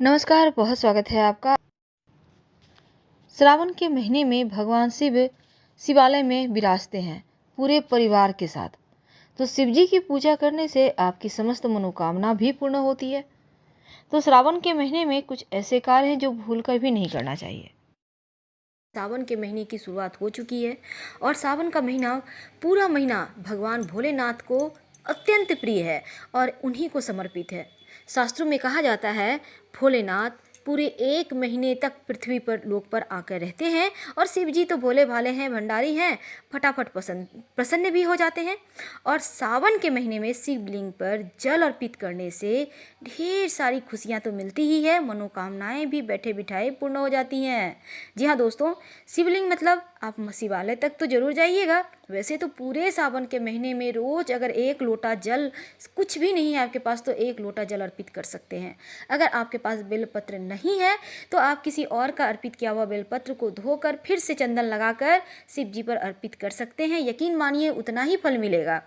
नमस्कार, बहुत स्वागत है आपका। श्रावण के महीने में भगवान शिव शिवालय में विराजते हैं पूरे परिवार के साथ। तो शिव जी की पूजा करने से आपकी समस्त मनोकामना भी पूर्ण होती है। तो श्रावण के महीने में कुछ ऐसे कार्य हैं जो भूलकर भी नहीं करना चाहिए। सावन के महीने की शुरुआत हो चुकी है और सावन का महीना पूरा महीना भगवान भोलेनाथ को अत्यंत प्रिय है और उन्हीं को समर्पित है। शास्त्रों में कहा जाता है भोलेनाथ पूरे 1 महीने तक पृथ्वी पर लोक पर आकर रहते हैं और शिव जी तो भोले भाले हैं, भंडारी हैं, फटाफट प्रसन्न भी हो जाते हैं। और सावन के महीने में शिवलिंग पर जल अर्पित करने से ढेर सारी खुशियां तो मिलती ही है, मनोकामनाएं भी बैठे बिठाए पूर्ण हो जाती हैं। जी हाँ दोस्तों, शिवलिंग मतलब आप शिवालय तक तो जरूर जाइएगा। वैसे तो पूरे सावन के महीने में रोज अगर 1 लोटा जल, कुछ भी नहीं है आपके पास तो 1 लोटा जल अर्पित कर सकते हैं। अगर आपके पास बेलपत्र नहीं है तो आप किसी और का अर्पित किया हुआ बेलपत्र को धोकर फिर से चंदन लगाकर शिव जी पर अर्पित कर सकते हैं। यकीन मानिए उतना ही फल मिलेगा।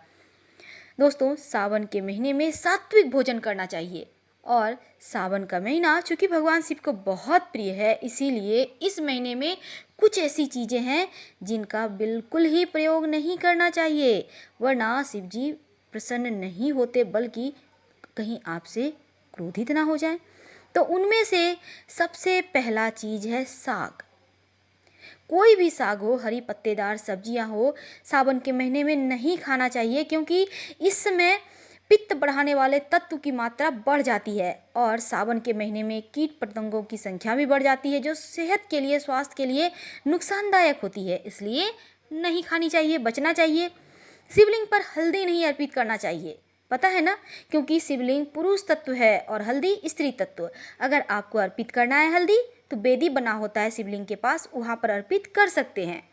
दोस्तों, सावन के महीने में सात्विक भोजन करना चाहिए और सावन का महीना चूँकि भगवान शिव को बहुत प्रिय है, इसीलिए इस महीने में कुछ ऐसी चीज़ें हैं जिनका बिल्कुल ही प्रयोग नहीं करना चाहिए, वरना शिव जी प्रसन्न नहीं होते बल्कि कहीं आपसे क्रोधित ना हो जाए। तो उनमें से सबसे पहला चीज़ है साग। कोई भी साग हो, हरी पत्तेदार सब्जियां हो, सावन के महीने में नहीं खाना चाहिए क्योंकि इस समय पित्त बढ़ाने वाले तत्व की मात्रा बढ़ जाती है और सावन के महीने में कीट पतंगों की संख्या भी बढ़ जाती है जो सेहत के लिए, स्वास्थ्य के लिए नुकसानदायक होती है। इसलिए नहीं खानी चाहिए, बचना चाहिए। शिवलिंग पर हल्दी नहीं अर्पित करना चाहिए, पता है ना, क्योंकि शिवलिंग पुरुष तत्व है और हल्दी स्त्री तत्व। अगर आपको अर्पित करना है हल्दी तो बेदी बना होता है शिवलिंग के पास, वहाँ पर अर्पित कर सकते हैं।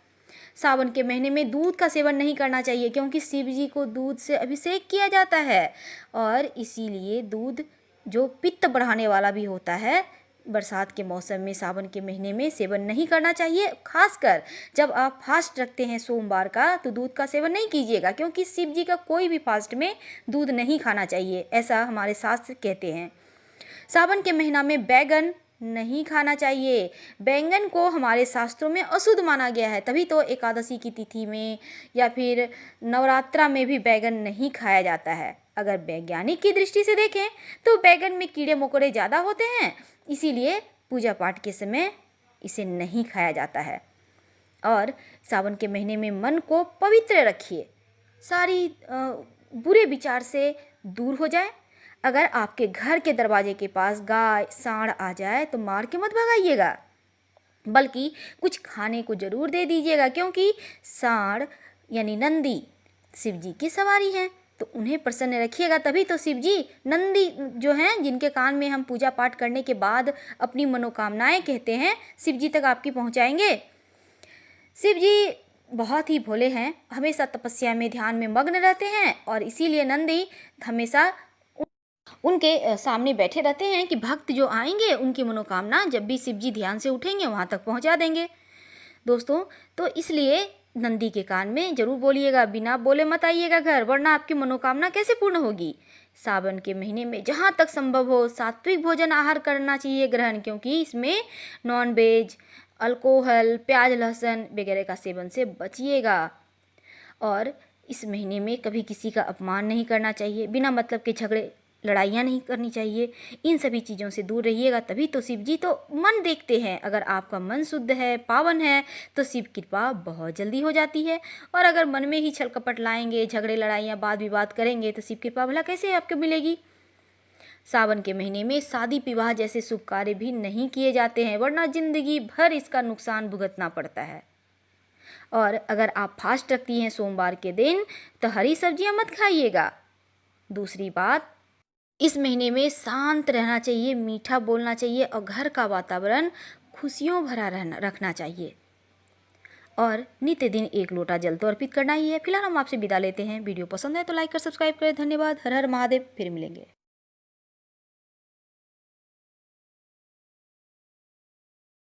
सावन के महीने में दूध का सेवन नहीं करना चाहिए क्योंकि शिव जी को दूध से अभिषेक किया जाता है और इसीलिए दूध जो पित्त बढ़ाने वाला भी होता है, बरसात के मौसम में सावन के महीने में सेवन नहीं करना चाहिए। खासकर जब आप फास्ट रखते हैं सोमवार का तो दूध का सेवन नहीं कीजिएगा क्योंकि शिव जी का कोई भी फास्ट में दूध नहीं खाना चाहिए, ऐसा हमारे शास्त्र कहते हैं। सावन के महीना में बैगन नहीं खाना चाहिए। बैंगन को हमारे शास्त्रों में अशुद्ध माना गया है, तभी तो एकादशी की तिथि में या फिर नवरात्रा में भी बैगन नहीं खाया जाता है। अगर वैज्ञानिक की दृष्टि से देखें तो बैगन में कीड़े मकोड़े ज़्यादा होते हैं, इसीलिए पूजा पाठ के समय इसे नहीं खाया जाता है। और सावन के महीने में मन को पवित्र रखिए, सारी बुरे विचार से दूर हो जाए। अगर आपके घर के दरवाजे के पास गाय सांड आ जाए तो मार के मत भगाइएगा, बल्कि कुछ खाने को जरूर दे दीजिएगा क्योंकि सांड यानी नंदी शिव जी की सवारी हैं, तो उन्हें प्रसन्न रखिएगा। तभी तो शिव जी नंदी जो हैं, जिनके कान में हम पूजा पाठ करने के बाद अपनी मनोकामनाएं कहते हैं, शिव जी तक आपकी पहुंचाएंगे। शिव जी बहुत ही भोले हैं, हमेशा तपस्या में, ध्यान में मग्न रहते हैं और इसीलिए नंदी हमेशा उनके सामने बैठे रहते हैं कि भक्त जो आएंगे उनकी मनोकामना जब भी शिव जी ध्यान से उठेंगे वहाँ तक पहुँचा देंगे। दोस्तों, तो इसलिए नंदी के कान में जरूर बोलिएगा, बिना बोले मत आइएगा घर, वरना आपकी मनोकामना कैसे पूर्ण होगी। सावन के महीने में जहाँ तक संभव हो सात्विक भोजन आहार करना चाहिए ग्रहण, क्योंकि इसमें नॉन वेज, अल्कोहल, प्याज लहसुन वगैरह का सेवन से बचिएगा। और इस महीने में कभी किसी का अपमान नहीं करना चाहिए, बिना मतलब के झगड़े लड़ाइयाँ नहीं करनी चाहिए। इन सभी चीज़ों से दूर रहिएगा, तभी तो शिव जी तो मन देखते हैं। अगर आपका मन शुद्ध है, पावन है, तो शिव कृपा बहुत जल्दी हो जाती है। और अगर मन में ही छल कपट लाएंगे, झगड़े लड़ाइयाँ वाद विवाद करेंगे तो शिव कृपा भला कैसे आपको मिलेगी। सावन के महीने में शादी विवाह जैसे शुभ कार्य भी नहीं किए जाते हैं, वरना जिंदगी भर इसका नुकसान भुगतना पड़ता है। और अगर आप फास्ट रखती हैं सोमवार के दिन तो हरी सब्जियां मत खाइएगा। दूसरी बात, इस महीने में शांत रहना चाहिए, मीठा बोलना चाहिए और घर का वातावरण खुशियों भरा रखना चाहिए। और नित्य दिन 1 लोटा जल तो अर्पित करना ही है। फिलहाल हम आपसे विदा लेते हैं। वीडियो पसंद है तो लाइक कर सब्सक्राइब करें। धन्यवाद। हर हर महादेव। फिर मिलेंगे।